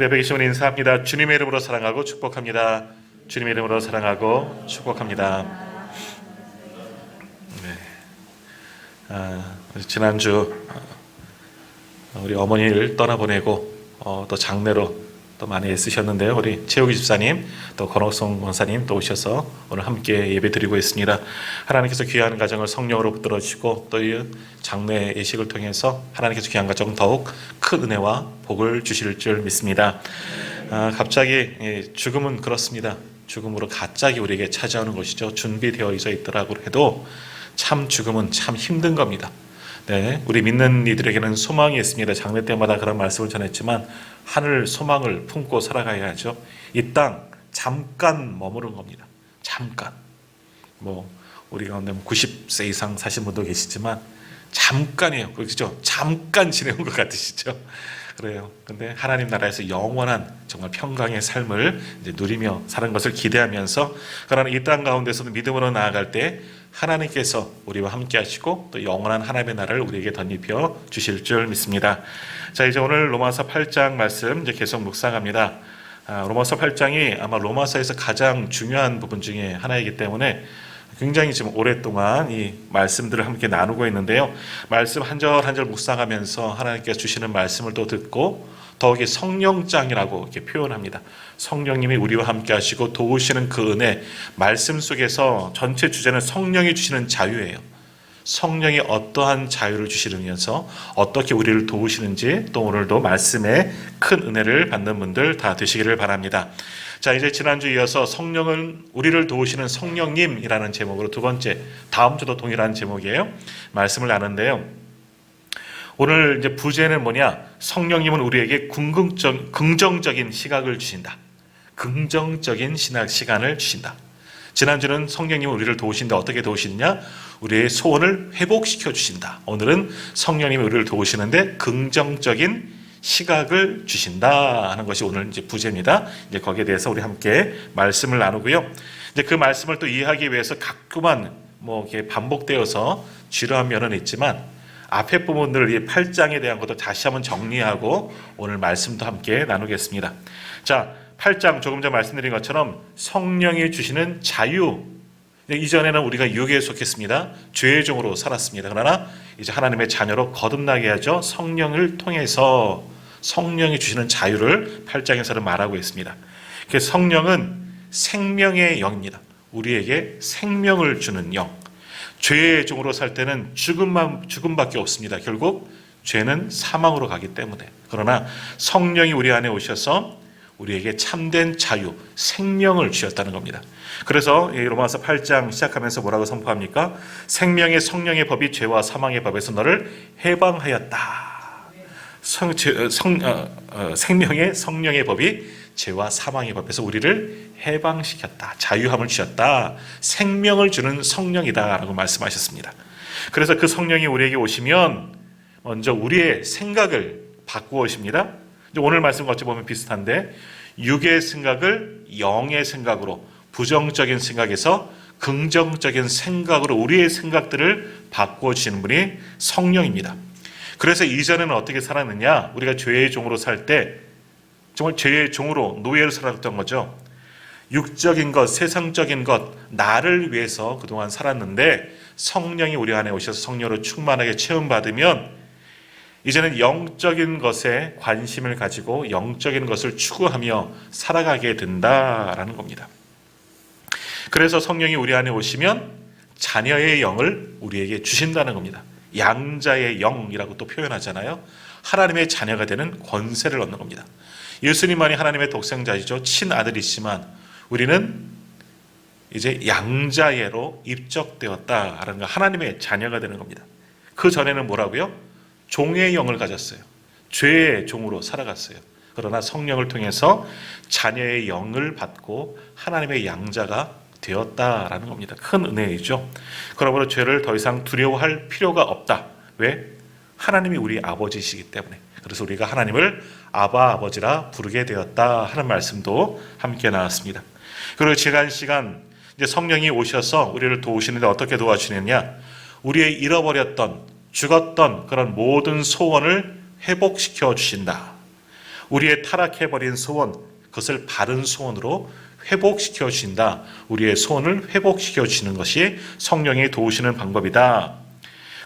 예배 계시면 인사합니다. 주님의 이름으로 사랑하고 축복합니다. 주님의 이름으로 사랑하고 축복합니다. 지난주 우리 어머니를 떠나보내고 또 장례로 또 많이 애쓰셨는데요. 우리 최우기 집사님, 또 권옥성 권사님 또 오셔서 오늘 함께 예배 드리고 있습니다. 하나님께서 귀한 가정을 성령으로 붙들어 주시고 또 이 장례 예식을 통해서 하나님께서 귀한 가정 더욱 큰 은혜와 복을 주실 줄 믿습니다. 갑자기 죽음은 그렇습니다. 죽음으로 갑자기 우리에게 찾아오는 것이죠. 준비되어 있더라고 해도 참 죽음은 참 힘든 겁니다. 네, 우리 믿는 이들에게는 소망이 있습니다. 장례 때마다 그런 말씀을 전했지만 하늘 소망을 품고 살아가야죠. 이 땅 잠깐 머무른 겁니다. 잠깐. 우리 가운데 90세 이상 사신 분도 계시지만 잠깐이에요. 그렇죠? 잠깐 지내온 것 같으시죠? 그래요. 근데 하나님 나라에서 영원한 정말 평강의 삶을 이제 누리며 사는 것을 기대하면서, 그러나 이 땅 가운데서도 믿음으로 나아갈 때 하나님께서 우리와 함께 하시고 또 영원한 하나님의 나라를 우리에게 덧입혀 주실 줄 믿습니다. 자, 이제 오늘 로마서 8장 말씀 이제 계속 묵상합니다. 로마서 8장이 아마 로마서에서 가장 중요한 부분 중에 하나이기 때문에 굉장히 지금 오랫동안 이 말씀들을 함께 나누고 있는데요. 말씀 한 절 한 절 묵상하면서 하나님께서 주시는 말씀을 또 듣고 더욱이 성령장이라고 이렇게 표현합니다. 성령님이 우리와 함께 하시고 도우시는 그 은혜, 말씀 속에서 전체 주제는 성령이 주시는 자유예요. 성령이 어떠한 자유를 주시면서 어떻게 우리를 도우시는지 또 오늘도 말씀에 큰 은혜를 받는 분들 다 되시기를 바랍니다. 자, 이제 지난주 이어서 성령은 우리를 도우시는 성령님이라는 제목으로 두 번째, 다음 주도 동일한 제목이에요. 말씀을 나누는데요. 오늘 이제 부제는 뭐냐? 성령님은 우리에게 긍정적인 시각을 주신다. 긍정적인 시간을 주신다. 지난주는 성령님은 우리를 도우신다. 어떻게 도우시느냐? 우리의 소원을 회복시켜 주신다. 오늘은 성령님이 우리를 도우시는데 긍정적인 시각을 주신다 하는 것이 오늘 이제 부제입니다. 이제 거기에 대해서 우리 함께 말씀을 나누고요. 이제 그 말씀을 또 이해하기 위해서 가끔만 이렇게 반복되어서 지루한 면은 있지만 앞에 부분들을 이 8장에 대한 것도 다시 한번 정리하고 오늘 말씀도 함께 나누겠습니다. 자, 8장 조금 전 말씀드린 것처럼 성령이 주시는 자유. 이전에는 우리가 유괴에 속했습니다. 죄의 종으로 살았습니다. 그러나 이제 하나님의 자녀로 거듭나게 하죠. 성령을 통해서 성령이 주시는 자유를 8장에서는 말하고 있습니다. 성령은 생명의 영입니다. 우리에게 생명을 주는 영. 죄의 종으로 살 때는 죽음밖에 없습니다. 결국 죄는 사망으로 가기 때문에. 그러나 성령이 우리 안에 오셔서 우리에게 참된 자유, 생명을 주셨다는 겁니다. 그래서 로마서 8장 시작하면서 뭐라고 선포합니까? 생명의 성령의 법이 죄와 사망의 법에서 너를 해방하였다. 생명의 성령의 법이 죄와 사망의 법에서 우리를 해방시켰다. 자유함을 주셨다. 생명을 주는 성령이다라고 말씀하셨습니다. 그래서 그 성령이 우리에게 오시면 먼저 우리의 생각을 바꾸어 오십니다. 오늘 말씀과 어찌 보면 비슷한데 육의 생각을 영의 생각으로, 부정적인 생각에서 긍정적인 생각으로 우리의 생각들을 바꾸어 주시는 분이 성령입니다. 그래서 이전에는 어떻게 살았느냐? 우리가 죄의 종으로 살 때 정말 죄의 종으로 노예로 살았던 거죠. 육적인 것, 세상적인 것, 나를 위해서 그동안 살았는데 성령이 우리 안에 오셔서 성령으로 충만하게 체험받으면 이제는 영적인 것에 관심을 가지고 영적인 것을 추구하며 살아가게 된다라는 겁니다. 그래서 성령이 우리 안에 오시면 자녀의 영을 우리에게 주신다는 겁니다. 양자의 영이라고 또 표현하잖아요. 하나님의 자녀가 되는 권세를 얻는 겁니다. 예수님만이 하나님의 독생자이죠. 친아들이지만 우리는 이제 양자애로 입적되었다라는 거, 하나님의 자녀가 되는 겁니다. 그 전에는 뭐라고요? 종의 영을 가졌어요. 죄의 종으로 살아갔어요. 그러나 성령을 통해서 자녀의 영을 받고 하나님의 양자가 되었다라는 겁니다. 큰 은혜이죠. 그러므로 죄를 더 이상 두려워할 필요가 없다. 왜? 하나님이 우리 아버지시기 때문에. 그래서 우리가 하나님을 아바 아버지라 부르게 되었다 하는 말씀도 함께 나왔습니다. 그리고 지난 시간 이제 성령이 오셔서 우리를 도우시는데 어떻게 도와주느냐? 우리의 잃어버렸던, 죽었던 그런 모든 소원을 회복시켜 주신다. 우리의 타락해버린 소원, 그것을 바른 소원으로 회복시켜 주신다. 우리의 소원을 회복시켜 주시는 것이 성령이 도우시는 방법이다.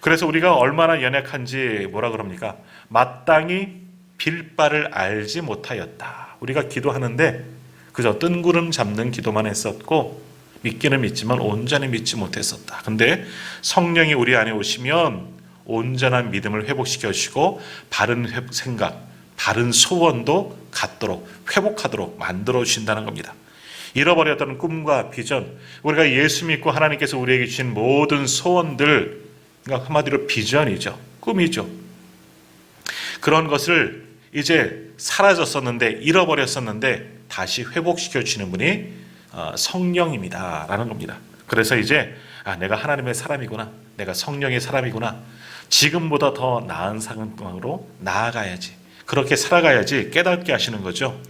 그래서 우리가 얼마나 연약한지 뭐라 그럽니까? 마땅히 빌 바를 알지 못하였다. 우리가 기도하는데 그저 뜬구름 잡는 기도만 했었고 믿기는 믿지만 온전히 믿지 못했었다. 근데 성령이 우리 안에 오시면 온전한 믿음을 회복시켜 주시고 바른 생각, 바른 소원도 갖도록 회복하도록 만들어 주신다는 겁니다. 잃어버렸던 꿈과 비전, 우리가 예수 믿고 하나님께서 우리에게 주신 모든 소원들, 그러니까 한마디로 비전이죠. 꿈이죠. 그런 것을 이제 사라졌었는데 잃어버렸었는데 다시 회복시켜 주시는 분이 성령입니다 라는 겁니다. 그래서 이제 내가 하나님의 사람이구나, 내가 성령의 사람이구나, 지금보다 더 나은 상황으로 나아가야지, 그렇게 살아가야지 깨닫게 하시는 거죠.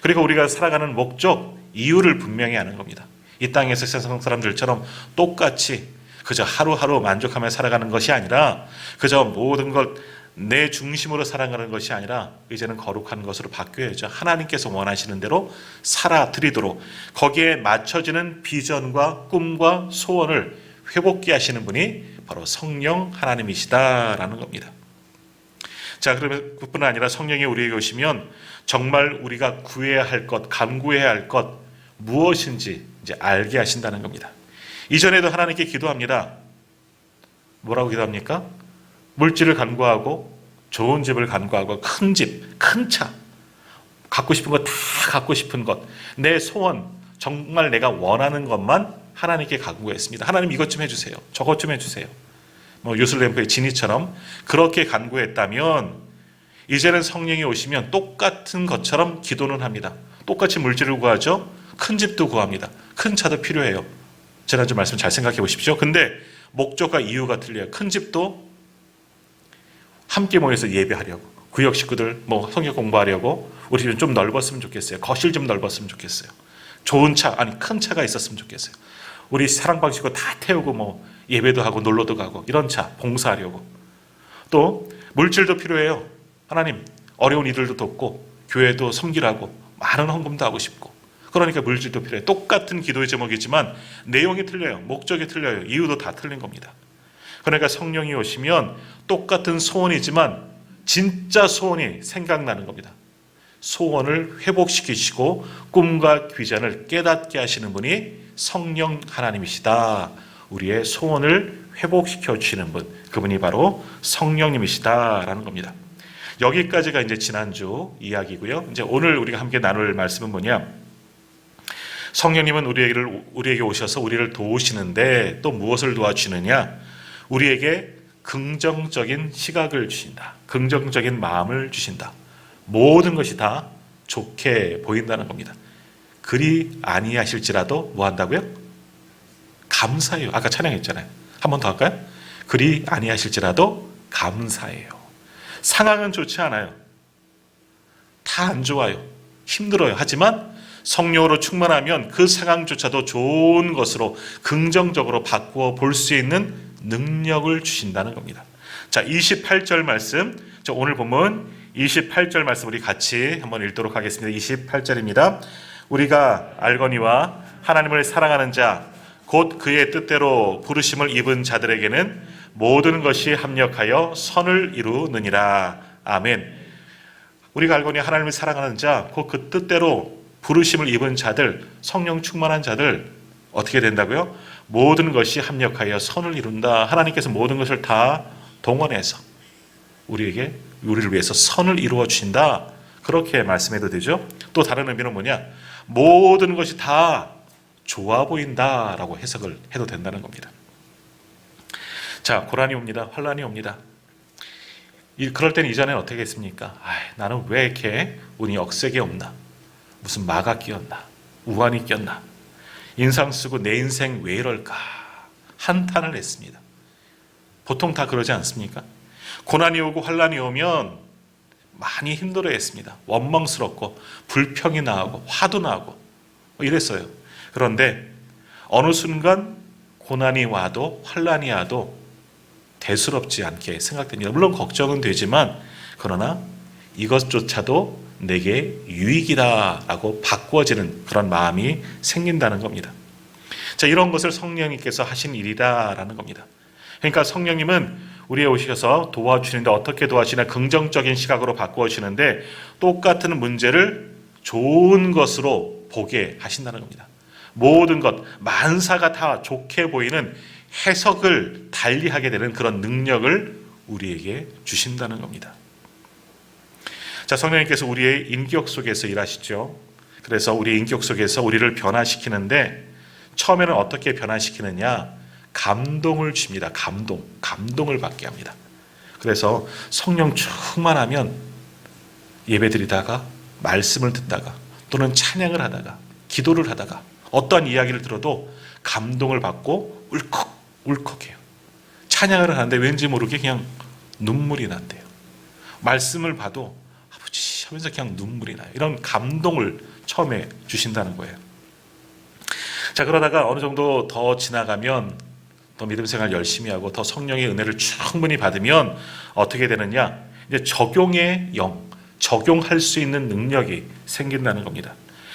그리고 우리가 살아가는 목적, 이유를 분명히 하는 겁니다. 이 땅에서 세상 사람들처럼 똑같이 그저 하루하루 만족하며 살아가는 것이 아니라, 그저 모든 것 내 중심으로 살아가는 것이 아니라 이제는 거룩한 것으로 바뀌어야죠. 하나님께서 원하시는 대로 살아드리도록 거기에 맞춰지는 비전과 꿈과 소원을 회복케 하시는 분이 바로 성령 하나님이시다라는 겁니다. 자, 그러면 그뿐 아니라 성령이 우리에게 오시면 정말 우리가 구해야 할 것, 간구해야 할 것 무엇인지 이제 알게 하신다는 겁니다. 이전에도 하나님께 기도합니다. 뭐라고 기도합니까? 물질을 간구하고 좋은 집을 간구하고 큰 집, 큰 차, 갖고 싶은 것 다 갖고 싶은 것, 내 소원, 정말 내가 원하는 것만 하나님께 간구했습니다. 하나님 이것 좀 해주세요. 저것 좀 해주세요. 요술램프의 지니처럼 그렇게 간구했다면 이제는 성령이 오시면 똑같은 것처럼 기도는 합니다. 똑같이 물질을 구하죠. 큰 집도 구합니다. 큰 차도 필요해요. 지난주 말씀 잘 생각해 보십시오. 근데 목적과 이유가 틀려요. 큰 집도 함께 모여서 예배하려고, 구역 식구들 성경 공부하려고, 우리 집은 좀 넓었으면 좋겠어요. 거실 좀 넓었으면 좋겠어요. 좋은 차, 큰 차가 있었으면 좋겠어요. 우리 사랑방 식구 다 태우고 예배도 하고 놀러도 가고 이런 차 봉사하려고. 또 물질도 필요해요. 하나님 어려운 이들도 돕고 교회도 섬기라고 많은 헌금도 하고 싶고, 그러니까 물질도 필요해요. 똑같은 기도의 제목이지만 내용이 틀려요. 목적이 틀려요. 이유도 다 틀린 겁니다. 그러니까 성령이 오시면 똑같은 소원이지만 진짜 소원이 생각나는 겁니다. 소원을 회복시키시고 꿈과 비전을 깨닫게 하시는 분이 성령 하나님이시다. 우리의 소원을 회복시켜 주시는 분, 그분이 바로 성령님이시다라는 겁니다. 여기까지가 이제 지난주 이야기고요. 이제 오늘 우리가 함께 나눌 말씀은 뭐냐? 성령님은 우리에게 오셔서 우리를 도우시는데 또 무엇을 도와주시느냐? 우리에게 긍정적인 시각을 주신다. 긍정적인 마음을 주신다. 모든 것이 다 좋게 보인다는 겁니다. 그리 아니하실지라도 뭐 한다고요? 감사해요. 아까 찬양했잖아요. 한 번 더 할까요? 그리 아니하실지라도 감사해요. 상황은 좋지 않아요. 다 안 좋아요. 힘들어요. 하지만 성령으로 충만하면 그 상황조차도 좋은 것으로 긍정적으로 바꾸어 볼 수 있는 능력을 주신다는 겁니다. 자, 28절 말씀, 오늘 본문 28절 말씀 우리 같이 한번 읽도록 하겠습니다. 28절입니다. 우리가 알거니와 하나님을 사랑하는 자, 곧 그의 뜻대로 부르심을 입은 자들에게는 모든 것이 합력하여 선을 이루느니라. 아멘. 우리가 알거니 하나님을 사랑하는 자, 곧 그 뜻대로 부르심을 입은 자들, 성령 충만한 자들 어떻게 된다고요? 모든 것이 합력하여 선을 이룬다. 하나님께서 모든 것을 다 동원해서 우리를 위해서 선을 이루어 주신다. 그렇게 말씀해도 되죠. 또 다른 의미는 뭐냐? 모든 것이 다 좋아 보인다라고 해석을 해도 된다는 겁니다. 자, 고난이 옵니다. 환난이 옵니다. 그럴 때는 이전에는 어떻게 했습니까? 나는 왜 이렇게 운이 억세게 없나? 무슨 마가 끼었나? 우환이 꼈나? 인상 쓰고 내 인생 왜 이럴까? 한탄을 했습니다. 보통 다 그러지 않습니까? 고난이 오고 환난이 오면 많이 힘들어했습니다. 원망스럽고 불평이 나고 화도 나고 이랬어요. 그런데 어느 순간 고난이 와도 환난이 와도 대수롭지 않게 생각됩니다. 물론 걱정은 되지만 그러나 이것조차도 내게 유익이다라고 바꾸어지는 그런 마음이 생긴다는 겁니다. 자, 이런 것을 성령님께서 하신 일이다라는 겁니다. 그러니까 성령님은 우리에 오셔서 도와주시는데 어떻게 도와주시나 긍정적인 시각으로 바꾸어주시는데 똑같은 문제를 좋은 것으로 보게 하신다는 겁니다. 모든 것, 만사가 다 좋게 보이는 해석을 달리하게 되는 그런 능력을 우리에게 주신다는 겁니다. 자, 성령님께서 우리의 인격 속에서 일하시죠. 그래서 우리의 인격 속에서 우리를 변화시키는데 처음에는 어떻게 변화시키느냐? 감동을 줍니다. 감동을 받게 합니다. 그래서 성령 충만하면 예배드리다가 말씀을 듣다가 또는 찬양을 하다가 기도를 하다가 어떠한 이야기를 들어도 감동을 받고 울컥해요. 찬양을 하는데 왠지 모르게 그냥 눈물이 난대요. 말씀을 봐도 아버지 하면서 그냥 눈물이 나요. 이런 감동을 처음에 주신다는 거예요. 자, 그러다가 어느 정도 더 지나가면 더 믿음 생활 열심히 하고 더 성령의 은혜를 충분히 받으면 어떻게 되느냐? 이제 적용의 영, 적용할 수 있는 능력이 생긴다는 겁니다.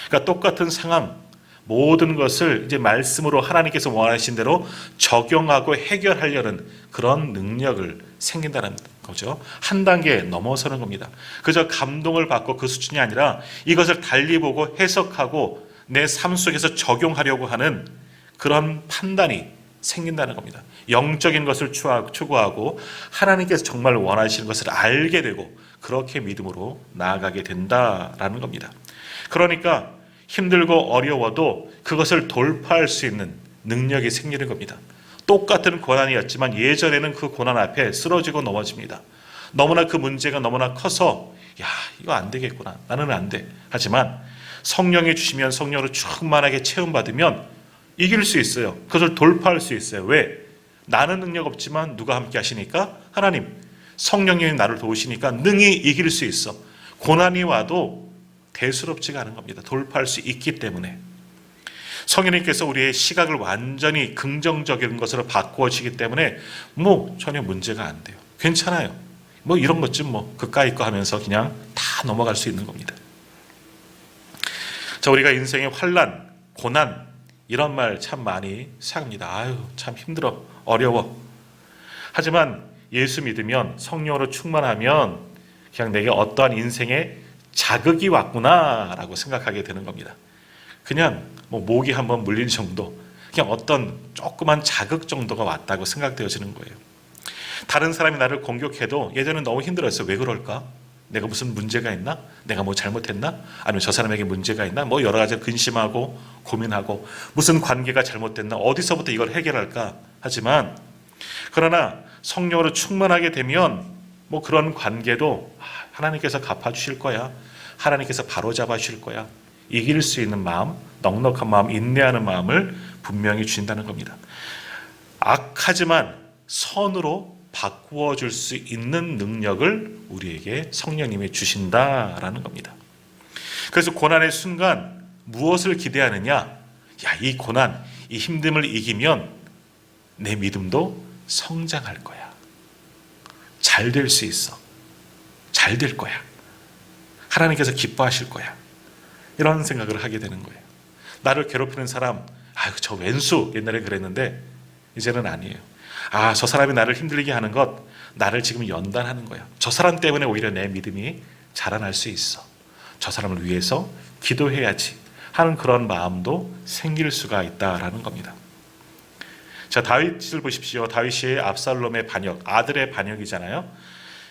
그러니까 똑같은 상황, 모든 것을 이제 말씀으로 하나님께서 원하신 대로 적용하고 해결하려는 그런 능력을 생긴다는 거죠. 한 단계 넘어서는 겁니다. 그저 감동을 받고 그 수준이 아니라 이것을 달리 보고 해석하고 내 삶 속에서 적용하려고 하는 그런 판단이 생긴다는 겁니다. 영적인 것을 추구하고 하나님께서 정말 원하시는 것을 알게 되고 그렇게 믿음으로 나아가게 된다라는 겁니다. 그러니까 힘들고 어려워도 그것을 돌파할 수 있는 능력이 생기는 겁니다. 똑같은 고난이었지만 예전에는 그 고난 앞에 쓰러지고 넘어집니다. 너무나 그 문제가 너무나 커서 야, 이거 안 되겠구나. 나는 안 돼. 하지만 성령이 주시면 성령으로 충만하게 체험받으면 이길 수 있어요. 그것을 돌파할 수 있어요. 왜? 나는 능력 없지만 누가 함께 하시니까? 하나님. 성령님이 나를 도우시니까 능히 이길 수 있어. 고난이 와도 대수롭지가 않은 겁니다. 돌파할 수 있기 때문에. 성령님께서 우리의 시각을 완전히 긍정적인 것으로 바꾸어지기 때문에 전혀 문제가 안 돼요. 괜찮아요. 이런 것 좀 그까이 거 하면서 그냥 다 넘어갈 수 있는 겁니다. 자, 우리가 인생의 환난, 고난 이런 말 참 많이 사용합니다. 아유, 참 힘들어, 어려워. 하지만 예수 믿으면 성령으로 충만하면 그냥 내게 어떠한 인생의 자극이 왔구나라고 생각하게 되는 겁니다. 그냥 목이 한번 물린 정도, 그냥 어떤 조그만 자극 정도가 왔다고 생각되어지는 거예요. 다른 사람이 나를 공격해도 예전엔 너무 힘들었어요. 왜 그럴까? 내가 무슨 문제가 있나? 내가 잘못했나? 아니면 저 사람에게 문제가 있나? 여러 가지 근심하고 고민하고 무슨 관계가 잘못됐나? 어디서부터 이걸 해결할까? 하지만 그러나 성령으로 충만하게 되면 그런 관계도 하나님께서 갚아주실 거야. 하나님께서 바로잡아 주실 거야. 이길 수 있는 마음, 넉넉한 마음, 인내하는 마음을 분명히 주신다는 겁니다. 악하지만 선으로 바꾸어 줄 수 있는 능력을 우리에게 성령님이 주신다라는 겁니다. 그래서 고난의 순간 무엇을 기대하느냐? 이 고난, 이 힘듦을 이기면 내 믿음도 성장할 거야. 잘 될 수 있어. 잘 될 거야. 하나님께서 기뻐하실 거야. 이런 생각을 하게 되는 거예요. 나를 괴롭히는 사람, 저 왼수 옛날에 그랬는데 이제는 아니에요. 저 사람이 나를 힘들게 하는 것, 나를 지금 연단하는 거야. 저 사람 때문에 오히려 내 믿음이 자라날 수 있어. 저 사람을 위해서 기도해야지 하는 그런 마음도 생길 수가 있다라는 겁니다. 자, 다윗을 보십시오. 다윗이 압살롬의 반역, 아들의 반역이잖아요.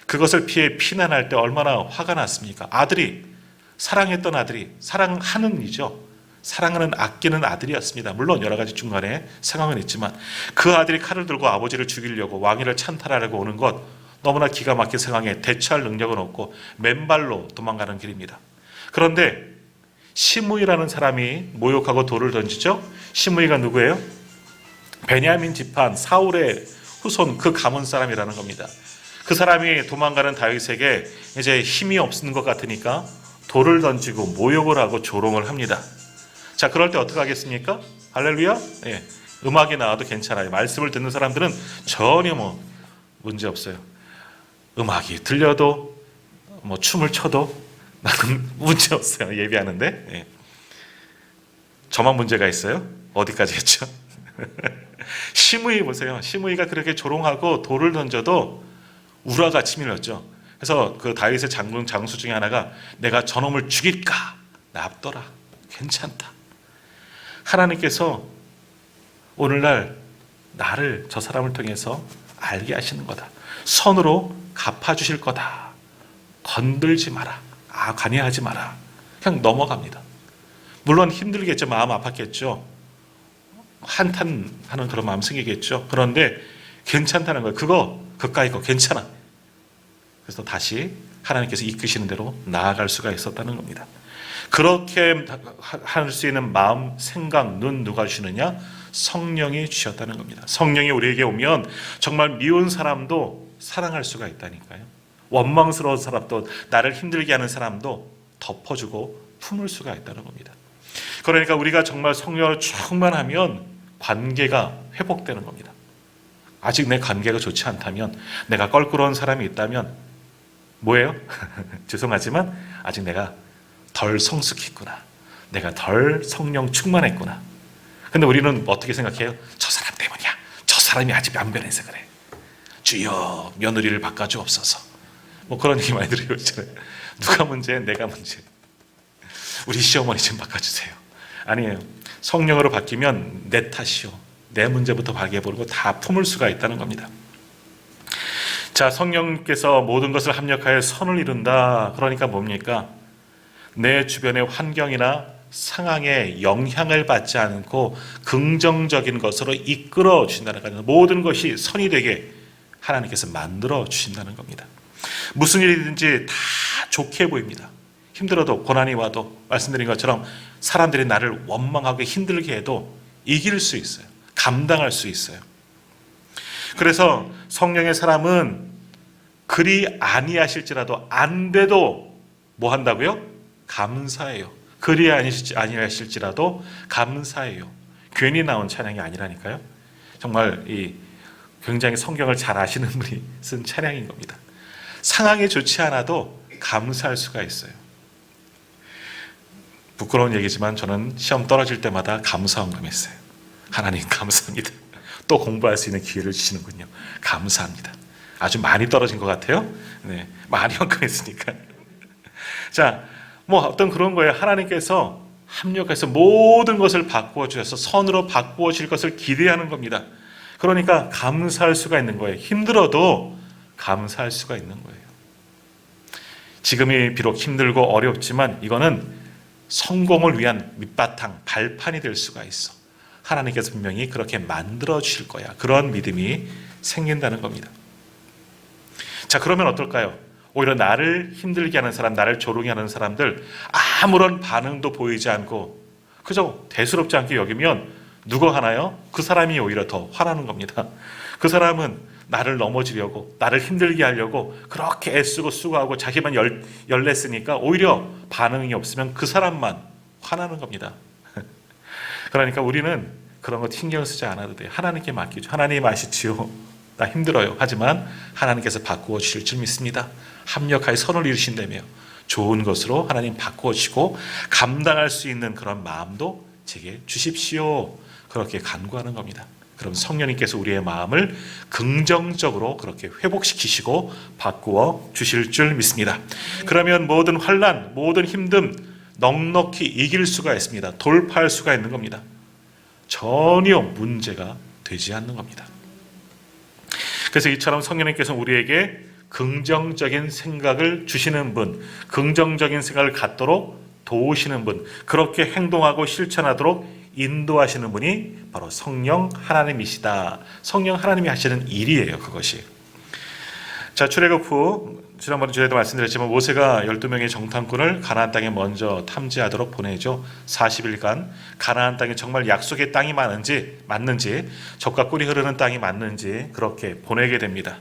그것을 피해 피난할 때 얼마나 화가 났습니까? 사랑했던 아들이, 사랑하는 이죠. 사랑하는 아끼는 아들이었습니다. 물론 여러 가지 중간에 상황은 있지만 그 아들이 칼을 들고 아버지를 죽이려고 왕위를 찬탈하려고 오는 것, 너무나 기가 막힌 상황에 대처할 능력은 없고 맨발로 도망가는 길입니다. 그런데 시므이라는 사람이 모욕하고 돌을 던지죠. 시므이가 누구예요? 베냐민 지판 사울의 후손, 그 가문 사람이라는 겁니다. 그 사람이 도망가는 다윗에게 이제 힘이 없는 것 같으니까 돌을 던지고 모욕을 하고 조롱을 합니다. 자, 그럴 때 어떻게 하겠습니까? 할렐루야? 예, 음악이 나와도 괜찮아요. 말씀을 듣는 사람들은 전혀 문제 없어요. 음악이 들려도 춤을 춰도 나는 문제 없어요. 예배하는데. 예. 저만 문제가 있어요? 어디까지 했죠? 시므이 보세요. 시므이가 그렇게 조롱하고 돌을 던져도 우라가 치밀었죠. 그래서 그 다윗의 장수 중에 하나가 내가 저놈을 죽일까? 납둬라. 괜찮다. 하나님께서 오늘날 나를 저 사람을 통해서 알게 하시는 거다. 선으로 갚아주실 거다. 건들지 마라. 관여하지 마라. 그냥 넘어갑니다. 물론 힘들겠죠. 마음 아팠겠죠. 한탄하는 그런 마음 생기겠죠. 그런데 괜찮다는 거예요. 그거 그까이 거 괜찮아. 그래서 다시 하나님께서 이끄시는 대로 나아갈 수가 있었다는 겁니다. 그렇게 할 수 있는 마음, 생각, 눈 누가 주시느냐? 성령이 주셨다는 겁니다. 성령이 우리에게 오면 정말 미운 사람도 사랑할 수가 있다니까요. 원망스러운 사람도, 나를 힘들게 하는 사람도 덮어주고 품을 수가 있다는 겁니다. 그러니까 우리가 정말 성령으로 충만하면 관계가 회복되는 겁니다. 아직 내 관계가 좋지 않다면, 내가 껄끄러운 사람이 있다면 뭐예요? 죄송하지만 아직 내가 덜 성숙했구나. 내가 덜 성령 충만했구나. 근데 우리는 어떻게 생각해요? 저 사람 때문이야. 저 사람이 아직 안 변해서 그래. 주여 며느리를 바꿔주옵소서. 뭐 그런 얘기 많이 들어요. 누가 문제? 내가 문제. 우리 시어머니 좀 바꿔주세요. 아니에요. 성령으로 바뀌면 내 탓이요. 내 문제부터 발견해보고 다 품을 수가 있다는 겁니다. 자, 성령께서 모든 것을 합력하여 선을 이룬다. 그러니까 뭡니까? 내 주변의 환경이나 상황에 영향을 받지 않고 긍정적인 것으로 이끌어 주신다는 거예요. 모든 것이 선이 되게 하나님께서 만들어 주신다는 겁니다. 무슨 일이든지 다 좋게 보입니다. 힘들어도, 고난이 와도, 말씀드린 것처럼 사람들이 나를 원망하게 힘들게 해도 이길 수 있어요. 감당할 수 있어요. 그래서 성령의 사람은 그리 아니하실지라도, 안 돼도 뭐 한다고요? 감사해요. 그리 아니하실지라도 감사해요. 괜히 나온 찬양이 아니라니까요. 정말 굉장히 성경을 잘 아시는 분이 쓴 찬양인 겁니다. 상황이 좋지 않아도 감사할 수가 있어요. 부끄러운 얘기지만 저는 시험 떨어질 때마다 감사헌금했어요. 하나님 감사합니다. 또 공부할 수 있는 기회를 주시는군요. 감사합니다. 아주 많이 떨어진 것 같아요. 네, 많이 헌금했으니까. 자, 뭐 어떤 그런 거예요. 하나님께서 합력해서 모든 것을 바꾸어 주셔서 선으로 바꾸어 줄 것을 기대하는 겁니다. 그러니까 감사할 수가 있는 거예요. 힘들어도 감사할 수가 있는 거예요. 지금이 비록 힘들고 어렵지만 이거는 성공을 위한 밑바탕, 발판이 될 수가 있어. 하나님께서 분명히 그렇게 만들어 주실 거야. 그런 믿음이 생긴다는 겁니다. 자, 그러면 어떨까요? 오히려 나를 힘들게 하는 사람, 나를 조롱해 하는 사람들 아무런 반응도 보이지 않고 그저 대수롭지 않게 여기면 누가 하나요? 그 사람이 오히려 더 화나는 겁니다. 그 사람은 나를 넘어지려고, 나를 힘들게 하려고 그렇게 애쓰고 수고하고 자기만 열냈으니까 오히려 반응이 없으면 그 사람만 화나는 겁니다. 그러니까 우리는 그런 것 신경 쓰지 않아도 돼요. 하나님께 맡기죠. 하나님 아시지요. 나 힘들어요. 하지만 하나님께서 바꾸어 주실 줄 믿습니다. 합력하여 선을 이루신다며 좋은 것으로 하나님 바꾸어 주시고 감당할 수 있는 그런 마음도 제게 주십시오. 그렇게 간구하는 겁니다. 그럼 성령님께서 우리의 마음을 긍정적으로 그렇게 회복시키시고 바꾸어 주실 줄 믿습니다. 그러면 모든 환난, 모든 힘듦 넉넉히 이길 수가 있습니다. 돌파할 수가 있는 겁니다. 전혀 문제가 되지 않는 겁니다. 그래서 이처럼 성령님께서 우리에게 긍정적인 생각을 주시는 분, 긍정적인 생각을 갖도록 도우시는 분, 그렇게 행동하고 실천하도록 인도하시는 분이 바로 성령 하나님이시다. 성령 하나님이 하시는 일이에요. 그것이. 자, 출애굽 후 지난번에 저희도 말씀드렸지만 모세가 12명의 정탐꾼을 가나안 땅에 먼저 탐지하도록 보내죠. 40일간 가나안 땅에 정말 약속의 땅이 맞는지 젖과 꿀이 흐르는 땅이 맞는지 그렇게 보내게 됩니다.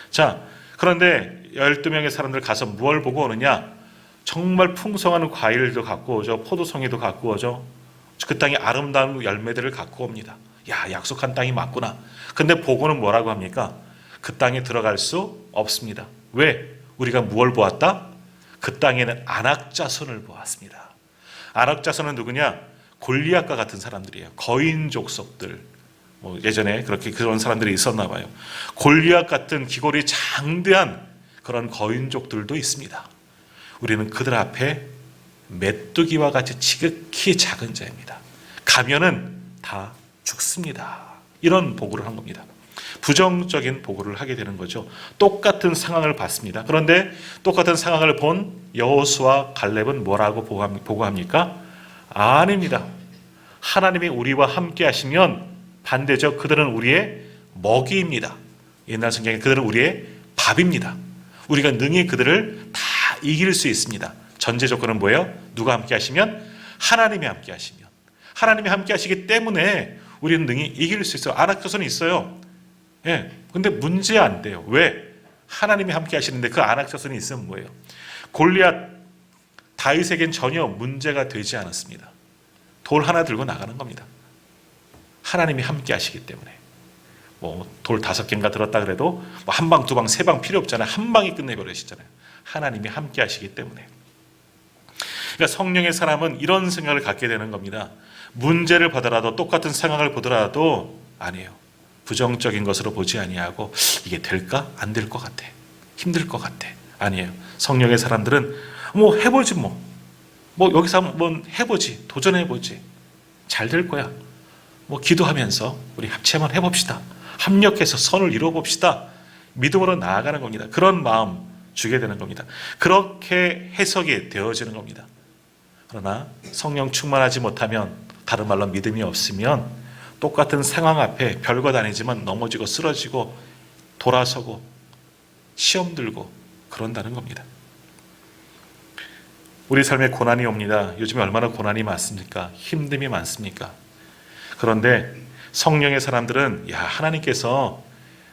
자, 그런데 12명의 사람들 가서 무엇을 보고 오느냐? 정말 풍성한 과일도 갖고 오죠. 포도송이도 갖고 오죠. 그 땅에 아름다운 열매들을 갖고 옵니다. 야, 약속한 땅이 맞구나. 근데 보고는 뭐라고 합니까? 그 땅에 들어갈 수 없습니다. 왜? 우리가 무엇을 보았다? 그 땅에는 아낙 자손을 보았습니다. 아낙 자손은 누구냐? 골리앗과 같은 사람들이에요. 거인 족속들. 예전에 그렇게 그런 사람들이 있었나 봐요. 골리앗 같은 기골이 장대한 그런 거인족들도 있습니다. 우리는 그들 앞에 메뚜기와 같이 지극히 작은 자입니다. 가면은 다 죽습니다. 이런 보고를 한 겁니다. 부정적인 보고를 하게 되는 거죠. 똑같은 상황을 봤습니다. 그런데 똑같은 상황을 본 여호수아 갈렙은 뭐라고 보고합니까? 아닙니다. 하나님이 우리와 함께 하시면 반대죠. 그들은 우리의 먹이입니다. 옛날 성경에 그들은 우리의 밥입니다. 우리가 능히 그들을 다 이길 수 있습니다. 전제 조건은 뭐예요? 누가 함께 하시면? 하나님이 함께 하시면. 하나님이 함께 하시기 때문에 우리는 능히 이길 수 있어요. 아낙 자손이 있어요. 예. 근데 문제 안 돼요. 왜? 하나님이 함께 하시는데 그 아낙 자손이 있으면 뭐예요? 골리앗 다윗에겐 전혀 문제가 되지 않았습니다. 돌 하나 들고 나가는 겁니다. 하나님이 함께 하시기 때문에. 돌 5개인가 들었다 그래도 한 방, 두 방, 세 방 필요 없잖아요. 한 방에 끝내버리시잖아요. 하나님이 함께 하시기 때문에. 그러니까 성령의 사람은 이런 생각을 갖게 되는 겁니다. 문제를 보더라도 똑같은 상황을 보더라도 아니에요. 부정적인 것으로 보지 아니하고 이게 될까? 안 될 것 같아. 힘들 것 같아. 아니에요. 성령의 사람들은 해보지 여기서 한번 해보지. 도전해보지. 잘 될 거야. 기도하면서 우리 합체 한번 해봅시다. 합력해서 선을 이루어봅시다. 믿음으로 나아가는 겁니다. 그런 마음 주게 되는 겁니다. 그렇게 해석이 되어지는 겁니다. 그러나 성령 충만하지 못하면, 다른 말로 믿음이 없으면 똑같은 상황 앞에 별것 아니지만 넘어지고 쓰러지고 돌아서고 시험 들고 그런다는 겁니다. 우리 삶에 고난이 옵니다. 요즘에 얼마나 고난이 많습니까? 힘듦이 많습니까? 그런데 성령의 사람들은 하나님께서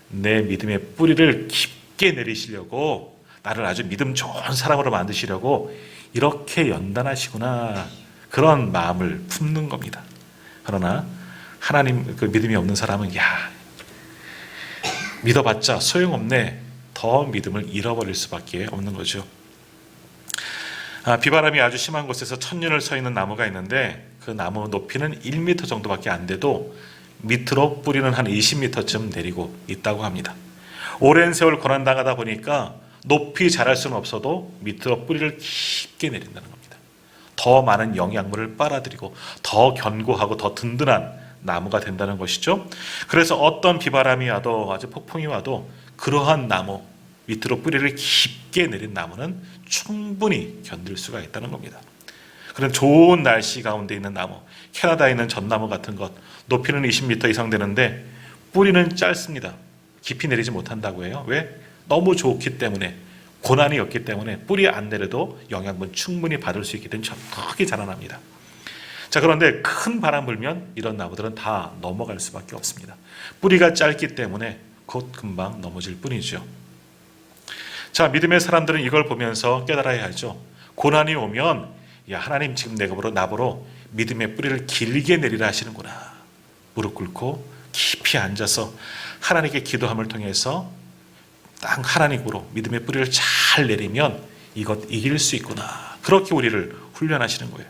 내 믿음의 뿌리를 깊게 내리시려고, 나를 아주 믿음 좋은 사람으로 만드시려고 이렇게 연단하시구나, 그런 마음을 품는 겁니다. 그러나 하나님 그 믿음이 없는 사람은 믿어봤자 소용없네, 더 믿음을 잃어버릴 수밖에 없는 거죠. 비바람이 아주 심한 곳에서 천년을 서 있는 나무가 있는데 그 나무 높이는 1m 정도밖에 안 돼도 밑으로 뿌리는 한 20m쯤 내리고 있다고 합니다. 오랜 세월 고난당하다 보니까 높이 자랄 수는 없어도 밑으로 뿌리를 깊게 내린다는 겁니다. 더 많은 영양분을 빨아들이고 더 견고하고 더 든든한 나무가 된다는 것이죠. 그래서 어떤 비바람이 와도, 아주 폭풍이 와도 그러한 나무, 밑으로 뿌리를 깊게 내린 나무는 충분히 견딜 수가 있다는 겁니다. 그런 좋은 날씨 가운데 있는 나무, 캐나다에 있는 전나무 같은 것, 높이는 20m 이상 되는데 뿌리는 짧습니다. 깊이 내리지 못한다고 해요. 왜? 너무 좋기 때문에, 고난이 없기 때문에 뿌리 안 내려도 영양분 충분히 받을 수 있기 때문에 크게 자라납니다. 자, 그런데 큰 바람 불면 이런 나무들은 다 넘어갈 수밖에 없습니다. 뿌리가 짧기 때문에 곧 금방 넘어질 뿐이죠. 자, 믿음의 사람들은 이걸 보면서 깨달아야 하죠. 고난이 오면 하나님 지금 나보러 믿음의 뿌리를 길게 내리라 하시는구나. 무릎 꿇고 깊이 앉아서 하나님께 기도함을 통해서 딱 하나님으로 믿음의 뿌리를 잘 내리면 이것 이길 수 있구나. 그렇게 우리를 훈련하시는 거예요.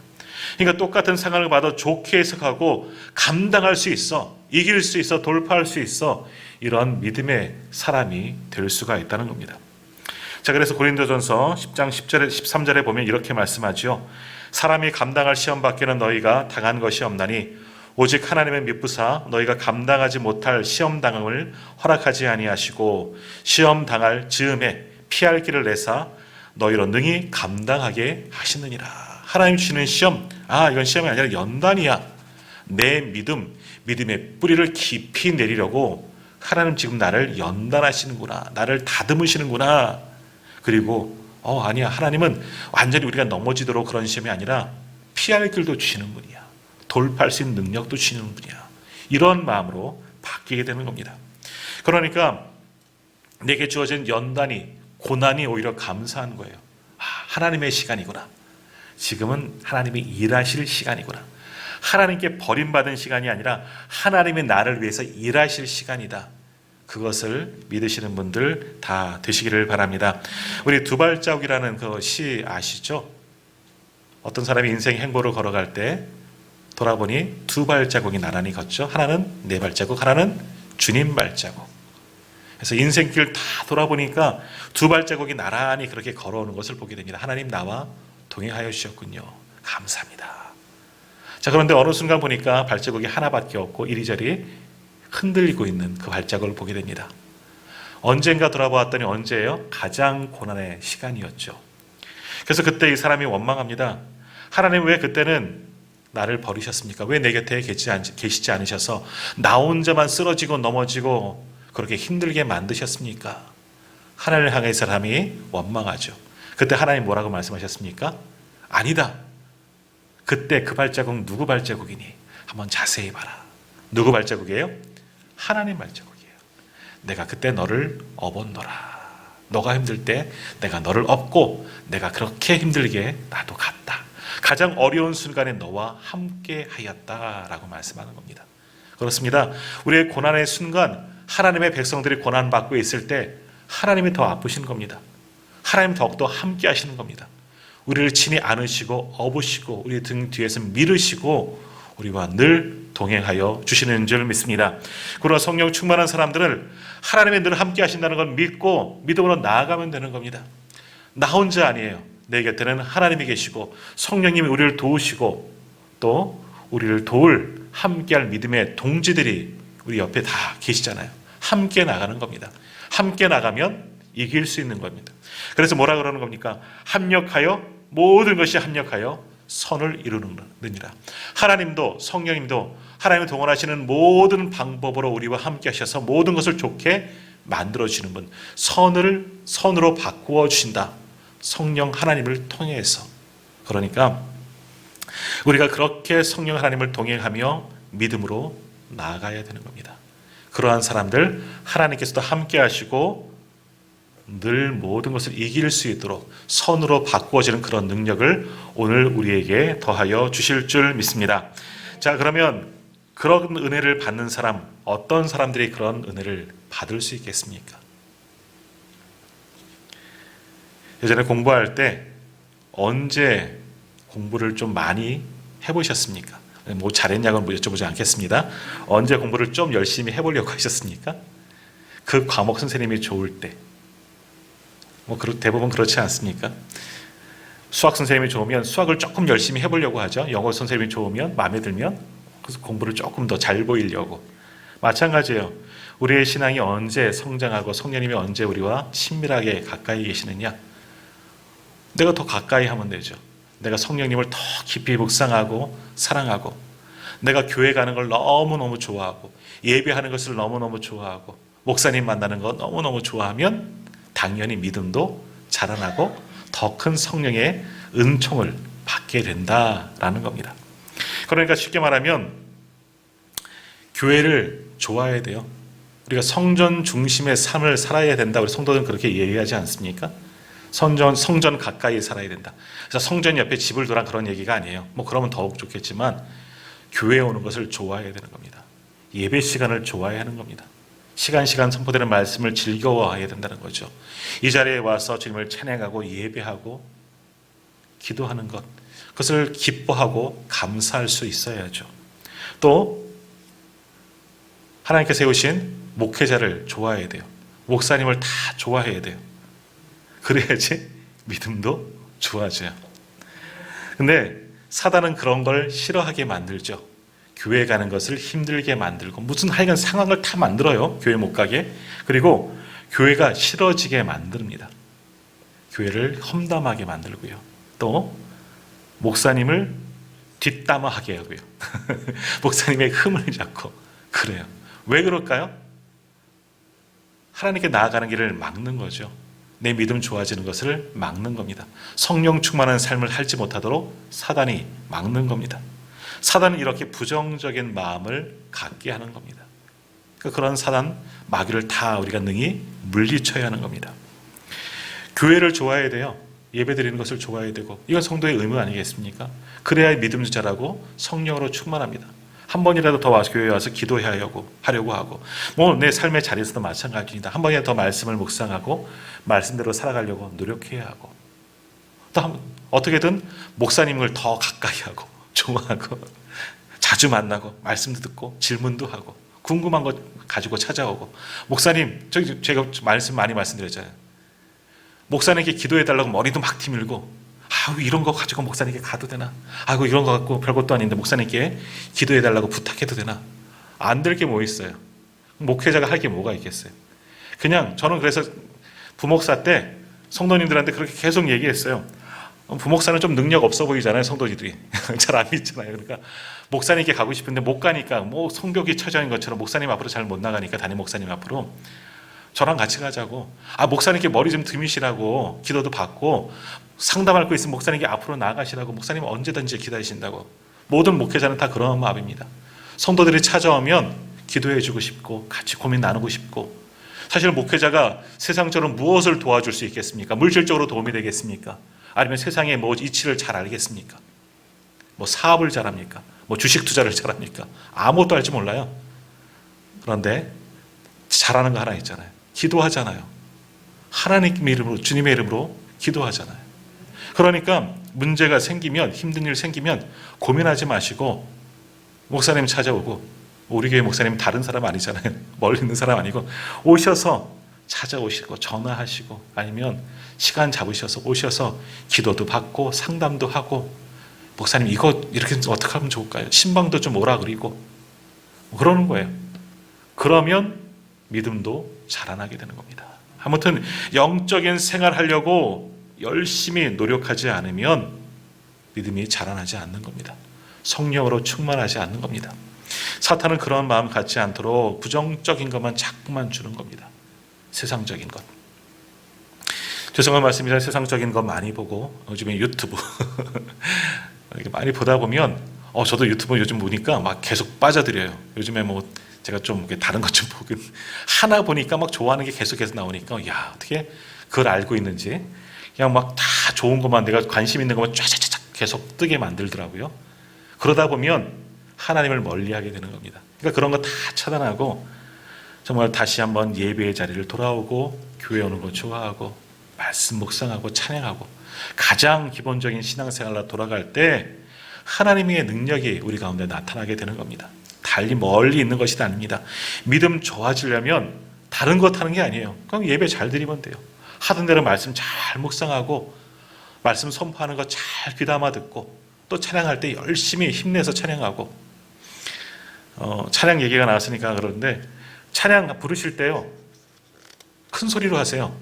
그러니까 똑같은 상황을 봐도 좋게 해석하고 감당할 수 있어, 이길 수 있어, 돌파할 수 있어, 이런 믿음의 사람이 될 수가 있다는 겁니다. 자, 그래서 고린도전서 10장 10절에 13절에 보면 이렇게 말씀하죠. 사람이 감당할 시험 밖에는 너희가 당한 것이 없나니 오직 하나님의 미쁘사 너희가 감당하지 못할 시험 당함을 허락하지 아니하시고 시험 당할 즈음에 피할 길을 내사 너희로 능히 감당하게 하시느니라. 하나님 주시는 시험, 이건 시험이 아니라 연단이야. 내 믿음의 뿌리를 깊이 내리려고 하나님 지금 나를 연단하시는구나, 나를 다듬으시는구나. 그리고 아니야, 하나님은 완전히 우리가 넘어지도록 그런 시험이 아니라 피할 길도 주시는 분이야, 돌파할 수 있는 능력도 주시는 분이야. 이런 마음으로 바뀌게 되는 겁니다. 그러니까 내게 주어진 연단이, 고난이 오히려 감사한 거예요. 하나님의 시간이구나. 지금은 하나님이 일하실 시간이구나. 하나님께 버림받은 시간이 아니라 하나님이 나를 위해서 일하실 시간이다. 그것을 믿으시는 분들 다 되시기를 바랍니다. 우리 두 발자국이라는 그 시 아시죠? 어떤 사람이 인생 행보를 걸어갈 때 돌아보니 두 발자국이 나란히 걷죠. 하나는 내 발자국, 하나는 주님 발자국. 그래서 인생길 다 돌아보니까 두 발자국이 나란히 그렇게 걸어오는 것을 보게 됩니다. 하나님 나와 동행하여 주셨군요. 감사합니다. 자, 그런데 어느 순간 보니까 발자국이 하나밖에 없고 이리저리 흔들리고 있는 그 발자국을 보게 됩니다. 언젠가 돌아보았더니 언제예요? 가장 고난의 시간이었죠. 그래서 그때 이 사람이 원망합니다. 하나님 왜 그때는 나를 버리셨습니까? 왜 내 곁에 계시지 않으셔서 나 혼자만 쓰러지고 넘어지고 그렇게 힘들게 만드셨습니까? 하나님을 향해 사람이 원망하죠. 그때 하나님 뭐라고 말씀하셨습니까? 아니다. 그때 그 발자국 누구 발자국이니? 한번 자세히 봐라. 누구 발자국이에요? 하나님 발자국이에요. 내가 그때 너를 업었노라. 너가 힘들 때 내가 너를 업고 내가 그렇게 힘들게 나도 갔다. 가장 어려운 순간에 너와 함께 하였다라고 말씀하는 겁니다. 그렇습니다. 우리의 고난의 순간 하나님의 백성들이 고난받고 있을 때 하나님이 더 아프신 겁니다. 하나님 더욱더 함께 하시는 겁니다. 우리를 친히 안으시고 업으시고 우리 등 뒤에서 밀으시고 우리와 늘 동행하여 주시는 줄 믿습니다. 그러나 성령 충만한 사람들은 하나님이 늘 함께 하신다는 걸 믿고 믿음으로 나아가면 되는 겁니다. 나 혼자 아니에요. 내 곁에는 하나님이 계시고 성령님이 우리를 도우시고 또 우리를 도울 함께할 믿음의 동지들이 우리 옆에 다 계시잖아요. 함께 나가는 겁니다. 함께 나가면 이길 수 있는 겁니다. 그래서 뭐라 그러는 겁니까? 합력하여 모든 것이 합력하여 선을 이루느니라. 하나님도 성령님도 하나님을 동원하시는 모든 방법으로 우리와 함께 하셔서 모든 것을 좋게 만들어 주시는 분, 선으로 바꾸어 주신다. 성령 하나님을 통해서. 그러니까 우리가 그렇게 성령 하나님을 동행하며 믿음으로 나아가야 되는 겁니다. 그러한 사람들 하나님께서도 함께 하시고 늘 모든 것을 이길 수 있도록 선으로 바꾸어지는 그런 능력을 오늘 우리에게 더하여 주실 줄 믿습니다. 자, 그러면 그런 은혜를 받는 사람, 어떤 사람들이 그런 은혜를 받을 수 있겠습니까? 예전에 공부할 때 언제 공부를 좀 많이 해보셨습니까? 뭐 잘했냐고 여쭤보지 않겠습니다. 언제 공부를 좀 열심히 해보려고 하셨습니까? 그 과목 선생님이 좋을 때. 뭐 대부분 그렇지 않습니까? 수학 선생님이 좋으면 수학을 조금 열심히 해보려고 하죠. 영어 선생님이 좋으면 마음에 들면 그래서 공부를 조금 더 잘 보이려고. 마찬가지예요. 우리의 신앙이 언제 성장하고 성령님이 언제 우리와 친밀하게 가까이 계시느냐? 내가 더 가까이 하면 되죠. 내가 성령님을 더 깊이 묵상하고 사랑하고 내가 교회 가는 걸 너무너무 좋아하고 예배하는 것을 너무너무 좋아하고 목사님 만나는 거 너무너무 좋아하면 당연히 믿음도 자라나고 더 큰 성령의 은총을 받게 된다라는 겁니다. 그러니까 쉽게 말하면 교회를 좋아해야 돼요. 우리가 성전 중심의 삶을 살아야 된다. 우리 성도들은 그렇게 얘기하지 않습니까? 성전 가까이 살아야 된다. 그래서 성전 옆에 집을 두란 그런 얘기가 아니에요. 뭐 그러면 더욱 좋겠지만 교회에 오는 것을 좋아해야 되는 겁니다. 예배 시간을 좋아해야 하는 겁니다. 시간 선포되는 말씀을 즐거워해야 된다는 거죠. 이 자리에 와서 주님을 찬양하고 예배하고 기도하는 것, 그것을 기뻐하고 감사할 수 있어야죠. 또 하나님께 세우신 목회자를 좋아해야 돼요. 목사님을 다 좋아해야 돼요. 그래야지 믿음도 좋아져요. 근데 사단은 그런 걸 싫어하게 만들죠. 교회 가는 것을 힘들게 만들고 무슨 하여간 상황을 다 만들어요. 교회 못 가게. 그리고 교회가 싫어지게 만듭니다. 교회를 험담하게 만들고요. 또 목사님을 뒷담화하게 하고요. 목사님의 흠을 잡고 그래요. 왜 그럴까요? 하나님께 나아가는 길을 막는 거죠. 내 믿음 좋아지는 것을 막는 겁니다. 성령 충만한 삶을 살지 못하도록 사단이 막는 겁니다. 사단은 이렇게 부정적인 마음을 갖게 하는 겁니다. 그런 사단 마귀를 다 우리가 능히 물리쳐야 하는 겁니다. 교회를 좋아해야 돼요. 예배드리는 것을 좋아해야 되고 이건 성도의 의무 아니겠습니까? 그래야 믿음도 자라고 성령으로 충만합니다. 한 번이라도 더 와서 교회에 와서 하려고 하고, 뭐 내 삶의 자리에서도 마찬가지입니다. 한 번이라도 더 말씀을 묵상하고 말씀대로 살아가려고 노력해야 하고, 또 어떻게든 목사님을 더 가까이 하고 좋아하고 자주 만나고 말씀도 듣고 질문도 하고 궁금한 것 가지고 찾아오고, 목사님 제가 많이 말씀드렸잖아요. 목사님께 기도해달라고 머리도 막 티밀고, 이런 거 가지고 목사님께 가도 되나? 이런 거 갖고 별것도 아닌데 목사님께 기도해달라고 부탁해도 되나? 안 될 게 뭐 있어요? 목회자가 할 게 뭐가 있겠어요? 그냥 저는 그래서 부목사 때 성도님들한테 그렇게 계속 얘기했어요. 부목사는 좀 능력 없어 보이잖아요, 성도들이. 잘 안 믿잖아요. 그러니까 목사님께 가고 싶은데 못 가니까, 뭐 성벽이 쳐져 있는 것처럼 목사님 앞으로 잘 못 나가니까 담임 목사님 앞으로 저랑 같이 가자고. 목사님께 머리 좀 드미시라고, 기도도 받고 상담할 거 있으면 목사님께 앞으로 나가시라고. 목사님 언제든지 기다리신다고. 모든 목회자는 다 그런 마음입니다. 성도들이 찾아오면 기도해주고 싶고 같이 고민 나누고 싶고. 사실 목회자가 세상적으로 무엇을 도와줄 수 있겠습니까? 물질적으로 도움이 되겠습니까? 아니면 세상의 뭐 이치를 잘 알겠습니까? 뭐 사업을 잘합니까? 뭐 주식 투자를 잘합니까? 아무것도 할 줄 몰라요. 그런데 잘하는 거 하나 있잖아요. 기도하잖아요. 하나님 이름으로, 주님의 이름으로 기도하잖아요. 그러니까 문제가 생기면, 힘든 일 생기면 고민하지 마시고 목사님 찾아오고, 우리 교회 목사님 다른 사람 아니잖아요. 멀리 있는 사람 아니고, 오셔서 찾아오시고 전화하시고 아니면 시간 잡으셔서 오셔서 기도도 받고 상담도 하고, 목사님 이거 이렇게 어떻게 하면 좋을까요? 신방도 좀 오라 그리고 그러는 거예요. 그러면 믿음도 자라나게 되는 겁니다. 아무튼 영적인 생활하려고 열심히 노력하지 않으면 믿음이 자라나지 않는 겁니다. 성령으로 충만하지 않는 겁니다. 사탄은 그런 마음 갖지 않도록 부정적인 것만 자꾸만 주는 겁니다. 세상적인 것. 죄송한 말씀이지만 세상적인 것 많이 보고, 요즘에 유튜브 이렇게 많이 보다 보면, 저도 유튜브 요즘 보니까 막 계속 빠져들여요. 요즘에 뭐 제가 좀 다른 것 좀 보긴 하나 보니까 막 좋아하는 게 계속해서 나오니까, 야, 어떻게 그걸 알고 있는지, 그냥 막 다 좋은 것만, 내가 관심 있는 것만 쫙쫙쫙 계속 뜨게 만들더라고요. 그러다 보면 하나님을 멀리하게 되는 겁니다. 그러니까 그런 거 다 차단하고 정말 다시 한번 예배의 자리를 돌아오고 교회 오는 거 좋아하고 말씀 묵상하고 찬양하고, 가장 기본적인 신앙생활로 돌아갈 때 하나님의 능력이 우리 가운데 나타나게 되는 겁니다. 달리 멀리 있는 것이 아닙니다. 믿음 좋아지려면 다른 것 하는 게 아니에요. 그럼 예배 잘 드리면 돼요. 하던 대로 말씀 잘 묵상하고 말씀 선포하는 거 잘 귀담아 듣고, 또 찬양할 때 열심히 힘내서 찬양하고. 찬양 얘기가 나왔으니까 그러는데, 찬양 부르실 때요 큰 소리로 하세요.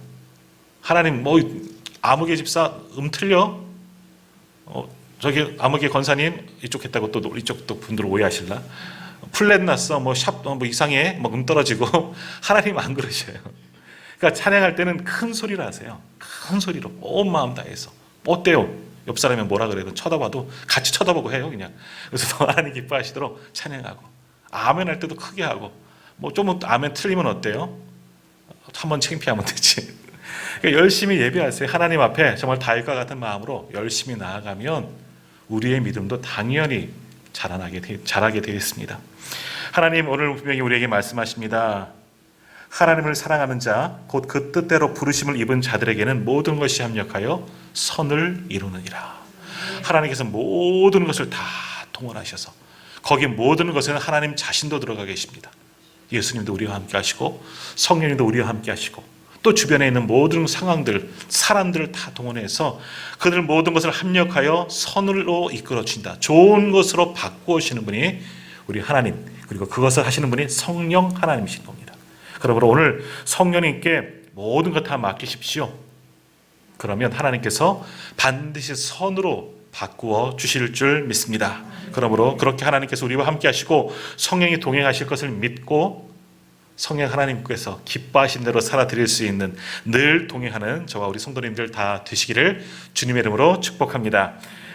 하나님, 뭐 아무개 집사 틀려? 저기 아무개 권사님 이쪽 했다고 또 이쪽 또 분들 오해하실라? 플랫 났어, 뭐 샵 뭐 이상해, 뭐 떨어지고. 하나님 안 그러셔요. 그러니까 찬양할 때는 큰 소리로 하세요. 큰 소리로 온 마음 다해서. 어때요? 옆 사람이 뭐라 그래도 쳐다봐도 같이 쳐다보고 해요, 그냥. 그래서 더 하나님 기뻐하시도록 찬양하고, 아멘 할 때도 크게 하고, 뭐 좀 아멘 틀리면 어때요? 한번 창피하면 되지. 그러니까 열심히 예배하세요. 하나님 앞에 정말 다윗과 같은 마음으로 열심히 나아가면 우리의 믿음도 당연히 자라게 되겠습니다. 하나님 오늘 분명히 우리에게 말씀하십니다. 하나님을 사랑하는 자, 곧 그 뜻대로 부르심을 입은 자들에게는 모든 것이 합력하여 선을 이루느니라. 하나님께서 모든 것을 다 동원하셔서 거기 모든 것에는 하나님 자신도 들어가 계십니다. 예수님도 우리와 함께 하시고 성령님도 우리와 함께 하시고, 또 주변에 있는 모든 상황들, 사람들을 다 동원해서 그들 모든 것을 합력하여 선으로 이끌어 주신다. 좋은 것으로 바꾸시는 분이 우리 하나님, 그리고 그것을 하시는 분이 성령 하나님이신 겁니다. 그러므로 오늘 성령님께 모든 것 다 맡기십시오. 그러면 하나님께서 반드시 선으로 바꾸어 주실 줄 믿습니다. 그러므로 그렇게 하나님께서 우리와 함께 하시고 성령이 동행하실 것을 믿고, 성령 하나님께서 기뻐하신 대로 살아드릴 수 있는 늘 동행하는 저와 우리 성도님들 다 되시기를 주님의 이름으로 축복합니다.